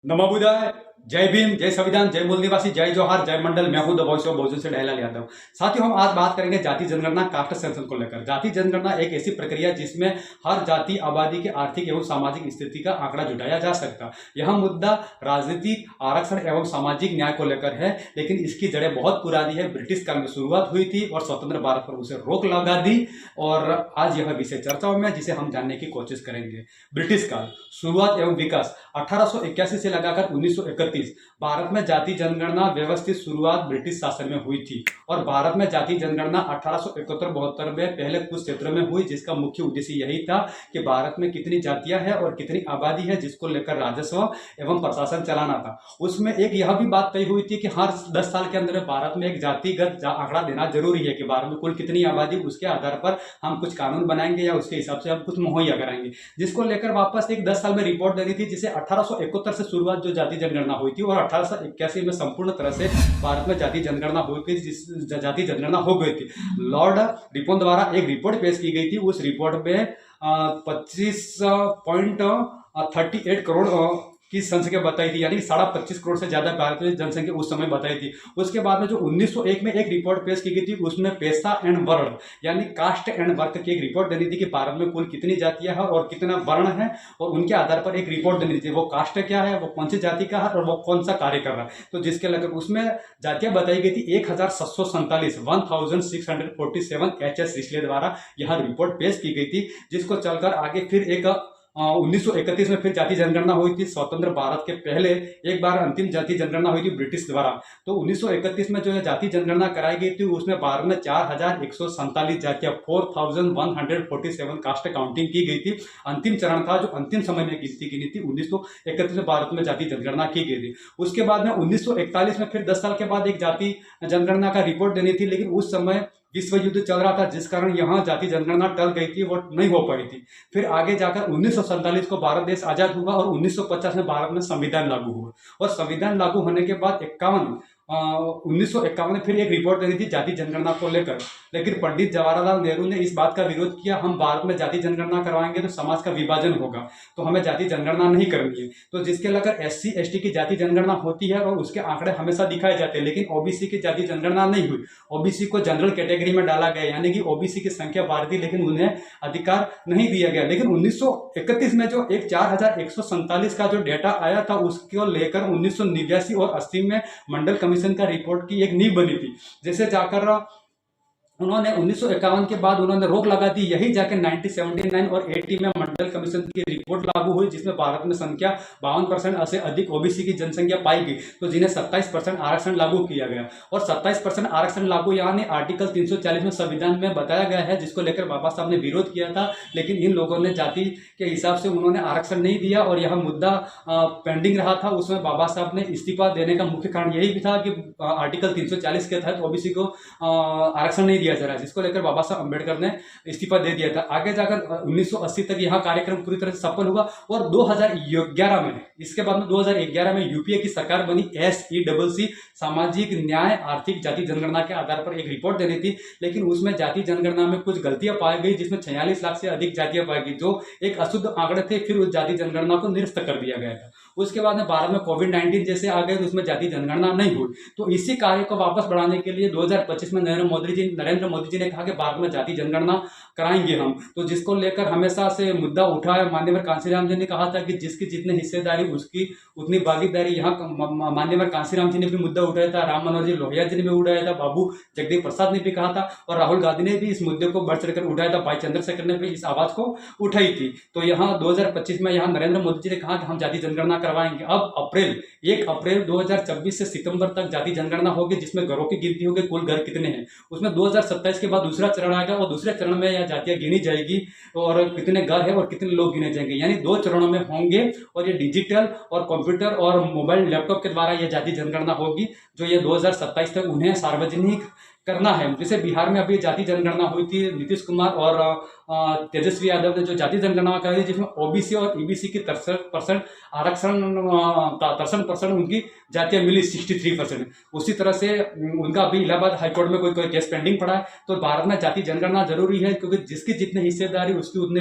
नमो बुद्धाय। जय भीम, जय संविधान, जय मूल निवासी, जय जोहार, जय मंडल। मैं हूं द वॉइस ऑफ बहुजन से ढाईलाल यादव। साथियों, हम आज बात करेंगे जाति जनगणना कास्ट सेंसस को लेकर। जाति जनगणना एक ऐसी प्रक्रिया जिसमें हर जाति आबादी के आर्थिक एवं सामाजिक स्थिति का आंकड़ा जुटाया जा सकता। यह मुद्दा राजनीतिक आरक्षण एवं सामाजिक न्याय को लेकर है, लेकिन इसकी जड़ें बहुत पुरानी है। ब्रिटिश काल में शुरुआत हुई थी और स्वतंत्र भारत पर उसे रोक लगा दी। और आज यह विषय चर्चाओं में, जिसे हम जानने की कोशिश करेंगे। ब्रिटिश काल, शुरुआत एवं विकास। 1881 से लगाकर 1931 भारत में जाति जनगणना व्यवस्थित शुरुआत ब्रिटिश शासन में हुई थी। और भारत में जाति जनगणना 1871-72 में पहले कुछ क्षेत्रों में हुई, जिसका मुख्य उद्देश्य यही था कि भारत में कितनी जातियां हैं और कितनी आबादी है, जिसको लेकर राजस्व एवं प्रशासन चलाना था। उसमें एक यह भी बात तय हुई थी कि हर 10 साल के अंदर भारत में एक जातिगत आंकड़ा देना जरूरी है कि भारत में कुल कितनी आबादी, उसके आधार पर हम कुछ कानून बनाएंगे या उसके हिसाब से हम कुछ मुहैया कराएंगे, जिसको लेकर वापस एक 10 साल में रिपोर्ट देनी थी, जिसे 1871 से शुरुआत जो जाति जनगणना हुई थी और 1881 में संपूर्ण तरह से भारत में जाति जनगणना हो गई, जाति जनगणना हो गई थी। लॉर्ड रिपन द्वारा एक रिपोर्ट पेश की गई थी। उस रिपोर्ट में 25.38 करोड़ की संख्या बताई थी, यानी 25.5 करोड़ से ज्यादा भारत में जनसंख्या उस समय बताई थी। उसके बाद में जो 1901 में एक रिपोर्ट पेश की गई थी, उसमें पेशा एंड वर्ण यानी कास्ट एंड वर्ग की एक रिपोर्ट देनी थी कि भारत में कुल कितनी जातियां हैं और कितना वर्ण है, और उनके आधार पर एक रिपोर्ट देनी थी। वो कास्ट क्या है, वो कौन सी जाति का है और वो कौन सा कार्य कर रहा है। तो जिसके लेकर उसमें जातियां बताई गई थी 1747 HS रिस्ले द्वारा यह रिपोर्ट पेश की गई थी, जिसको चलकर आगे फिर एक 1931 में फिर जाति जनगणना हुई थी। स्वतंत्र भारत के पहले एक बार अंतिम जाति जनगणना हुई थी ब्रिटिश द्वारा। तो 1931 में जो है जाति जनगणना कराई गई थी, उसमें भारत में 4147 जातियां 4147 कास्ट काउंटिंग की गई थी। अंतिम चरण था जो अंतिम समय में गिनती गिनी थी। 1931 में भारत में जाति जनगणना की गई थी। उसके बाद में 1941 में फिर 10 साल के बाद एक जाति जनगणना का रिपोर्ट देनी थी, लेकिन उस समय विश्व युद्ध चल रहा था, जिस कारण यहाँ जाति जनगणना टल गई थी, वो नहीं हो पाई थी। फिर आगे जाकर 1947 को भारत देश आजाद हुआ और 1950 में भारत में संविधान लागू हुआ। और संविधान लागू होने के बाद 1951 में फिर एक रिपोर्ट देनी थी जाति जनगणना को लेकर, लेकिन पंडित जवाहरलाल नेहरू ने इस बात का विरोध किया। हम भारत में जाति जनगणना करवाएंगे तो समाज का विभाजन होगा, तो हमें जाति जनगणना नहीं करनी है। तो जिसके लेकर SC ST की जाति जनगणना होती है और उसके आंकड़े हमेशा दिखाए जाते हैं, लेकिन OBC की जाति जनगणना नहीं हुई। OBC को जनरल कैटेगरी में डाला गया, यानी कि OBC की संख्या बढ़ थी, लेकिन उन्हें अधिकार नहीं दिया गया। लेकिन 1931 में जो एक 4147 का जो डेटा आया था, उसको लेकर 1989 और 80 में मंडल कमीशन का रिपोर्ट की एक नींव बनी थी। जैसे जाकर उन्होंने 1951 के बाद उन्होंने रोक लगा दी। यही जाकर 1979 और 80 में मंडल कमीशन की रिपोर्ट लागू हुई, जिसमें भारत में संख्या 52% से अधिक OBC की जनसंख्या पाई गई, तो जिन्हें 27% आरक्षण लागू किया गया। और 27% आरक्षण लागू यानी आर्टिकल 340 में संविधान में बताया गया है, जिसको लेकर बाबा साहब ने विरोध किया था, लेकिन इन लोगों ने जाति के हिसाब से उन्होंने आरक्षण नहीं दिया और यह मुद्दा पेंडिंग रहा था। उसमें बाबा साहब ने इस्तीफा देने का मुख्य कारण यही भी था कि आर्टिकल 340 के तहत OBC को आरक्षण नहीं दिया जा रहा है, जिसको लेकर बाबा साहब अम्बेडकर ने इस्तीफा दे दिया था। आगे जाकर 1980 तक यह कार्यक्रम पूरी तरह से सफल हुआ और 2011 में, इसके बाद में 2011 में UPA की सरकार बनी। SECC सामाजिक न्याय आर्थिक जाति जनगणना के आधार पर एक रिपोर्ट देनी थी, लेकिन उसमें जाति जनगणना में कुछ गलतियां पाई गई, जिसमें 46 लाख से अधिक जातियां पाई गई, जो एक अशुद्ध आंकड़े थे। फिर उस जाति जनगणना को निरस्त कर दिया गया था। उसके बाद में भारत में कोविड-19 जैसे आ गए, तो उसमें जाति जनगणना नहीं हुई। तो इसी कार्य को वापस बढ़ाने के लिए 2025 में नरेंद्र मोदी जी ने कहा कि भारत में जाति जनगणना कराएंगे हम। तो जिसको लेकर हमेशा से मुद्दा उठा है। माननीय कांशीराम जी ने कहा था कि जिसकी जितनी हिस्सेदारी उसकी उतनी भागीदारी। यहाँ माननीय कांशीराम जी ने भी मुद्दा उठाया था, राम मनोहर जी लोहिया जी ने भी उठाया था, बाबू जगदीप प्रसाद ने भी कहा था, और राहुल गांधी ने भी इस मुद्दे को बढ़ चढ़कर उठाया था। भाई चंद्रशेखर ने भी इस आवाज को उठाई थी। तो यहाँ 2025 में यहाँ नरेंद्र मोदी जी ने कहा कि हम जाति जनगणना करवाएंगे। अब 1 अप्रैल 2026 से सितंबर तक जाति जनगणना होगी, जिसमें घरों की गिनती होगी, कुल घर कितने हैं। उसमें 2027 के बाद दूसरा चरण आएगा और दूसरे चरण में यह जातियां गिनी जाएगी और कितने घर है और कितने लोग गिने जाएंगे, यानी 2 चरणों में होंगे। और ये डिजिटल और कंप्यूटर और मोबाइल लैपटॉप के द्वारा यह जाति जनगणना होगी, जो ये 2027 तक उन्हें सार्वजनिक करना है। जैसे बिहार में अभी जाति जनगणना हुई थी, नीतीश कुमार और तेजस्वी यादव ने जो जाति जनगणना कराई, जिसमें ओबीसी और ईबीसी की 63% आरक्षण, 63% उनकी जातियां मिली, 63%। उसी तरह से उनका अभी इलाहाबाद हाईकोर्ट में कोई केस पेंडिंग पड़ा है। तो भारत में जाति जनगणना जरूरी है, क्योंकि जिसकी जितनी हिस्सेदारी उसकी उतनी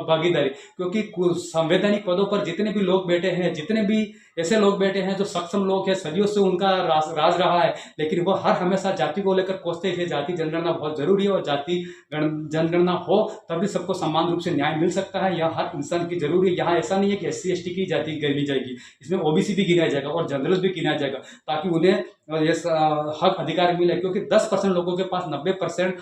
भागीदारी, क्योंकि संवैधानिक पदों पर जितने भी लोग बैठे हैं, जितने भी ऐसे लोग बैठे हैं जो सक्षम लोग हैं, सदियों से उनका राज रहा है, लेकिन वो हर हमेशा जाति को लेकर कोसते हैं। जाति जनगणना बहुत जरूरी है, और जाति जनगणना हो तभी सबको समान रूप से न्याय मिल सकता है। यह हर इंसान की जरूरी है। यहाँ ऐसा नहीं है कि SC ST की जाति गिनी जाएगी, इसमें OBC भी गिना जाएगा और जनरल भी गिना जाएगा, ताकि उन्हें ये हक अधिकार मिले। क्योंकि 10% लोगों के पास 90%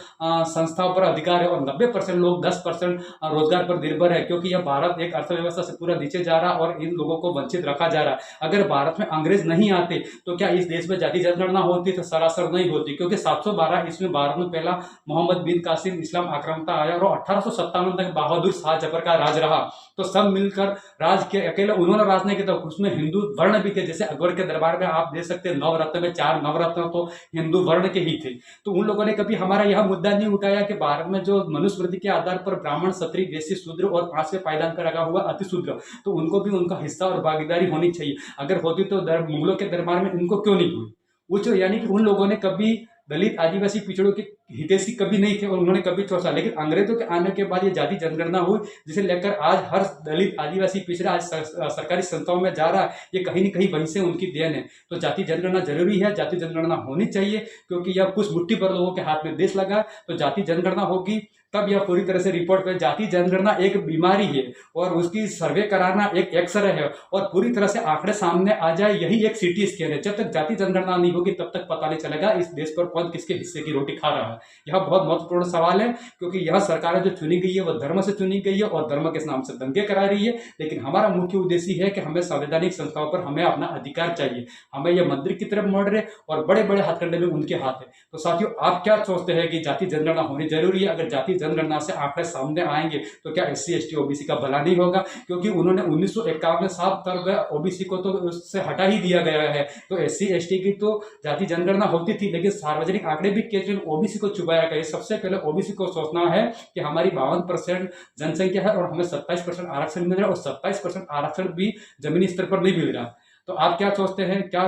संस्थाओं पर अधिकार है, और 90% लोग 10% रोजगार पर निर्भर है। क्योंकि यह भारत एक अर्थव्यवस्था से पूरा नीचे जा रहा है और इन लोगों को वंचित रखा जा रहा है। अगर भारत में अंग्रेज नहीं आते तो क्या इस देश में जाति जनगणना होती? तो सरासर नहीं होती, क्योंकि 712 इसमें भारत में पहला मोहम्मद बिन कासिम इस्लाम आक्रांता आया, और 1857 तक बहादुर शाह जफर का राज रहा। तो सब मिलकर राज के, अकेले उन्होंने राज नहीं किया, उसमें हिंदू वर्ण भी थे। जैसे अकबर के दरबार में आप देख सकते हैं, नवरत्न में 4 नवरत्न तो हिंदू वर्ण के ही थे। तो उन लोगों ने कभी हमारा यह मुद्दा नहीं उठाया कि भारत में जो मनुस्मृति के आधार पर ब्राह्मण, क्षत्रिय, वैश्य, शूद्र और 5वें पायदान पर लगा हुआ अतिशूद्र, तो उनको भी उनका हिस्सा और भागीदारी होनी चाहिए। अगर होती तो मुगलों के दरबार में इनको क्यों नहीं हुई? उच्च, यानी कि उन लोगों ने कभी दलित, आदिवासी, पिछड़ों के हितैषी कभी नहीं थे, और उन्होंने कभी सोचा। लेकिन अंग्रेजों के आने के बाद ये जाति जनगणना हुई, जिसे लेकर आज हर दलित, आदिवासी, पिछड़ा आज सरकारी संस्थाओं में जा रहा है। ये कहीं न कहीं वहीं से उनकी देन है। तो जाति जनगणना जरूरी है, जाति जनगणना होनी चाहिए, क्योंकि यह कुछ मुट्ठी भर लोगों के हाथ में देश लगा। तो जाति जनगणना होगी तब यह पूरी तरह से रिपोर्ट पे। जाति जनगणना एक बीमारी है, और उसकी सर्वे कराना एक एक्सरे है, और पूरी तरह से आंकड़े सामने आ जाए यही एक CT स्कैन है। जब तक जाति जनगणना नहीं होगी तब तक पता नहीं चलेगा इस देश पर कौन किसके हिस्से की रोटी खा रहा है। यह बहुत महत्वपूर्ण सवाल है, क्योंकि यह सरकार जो चुनी गई है वह धर्म से चुनी गई है, और धर्म के नाम से दंगे करा रही है। लेकिन हमारा मुख्य उद्देश्य है कि हमें संवैधानिक संस्थाओं पर हमें अपना अधिकार चाहिए। हमें यह मंदिर की तरफ मोड़ रहे, और बड़े बड़े हथकंडे में उनके हाथ है। तो साथियों, आप क्या सोचते हैं कि जाति जनगणना होनी जरूरी है? अगर जाति जनगणना से आंकड़े सामने आएंगे तो क्या SC ST OBC का भला नहीं होगा? क्योंकि उन्होंने 1951 में साफ तौर पर OBC को तो उससे हटा ही दिया गया है। तो SC ST की तो जाति जनगणना होती थी, लेकिन सार्वजनिक आंकड़े भी केवल OBC को छुपाया गया। सबसे पहले OBC को सोचना है कि हमारी 52% जनसंख्या है, और हमें 27% आरक्षण मिल रहा है, और 27% आरक्षण भी जमीनी स्तर पर नहीं मिल रहा। तो आप क्या सोचते हैं, क्या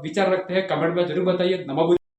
विचार रखते हैं? कमेंट में जरूर बताइए। नमो।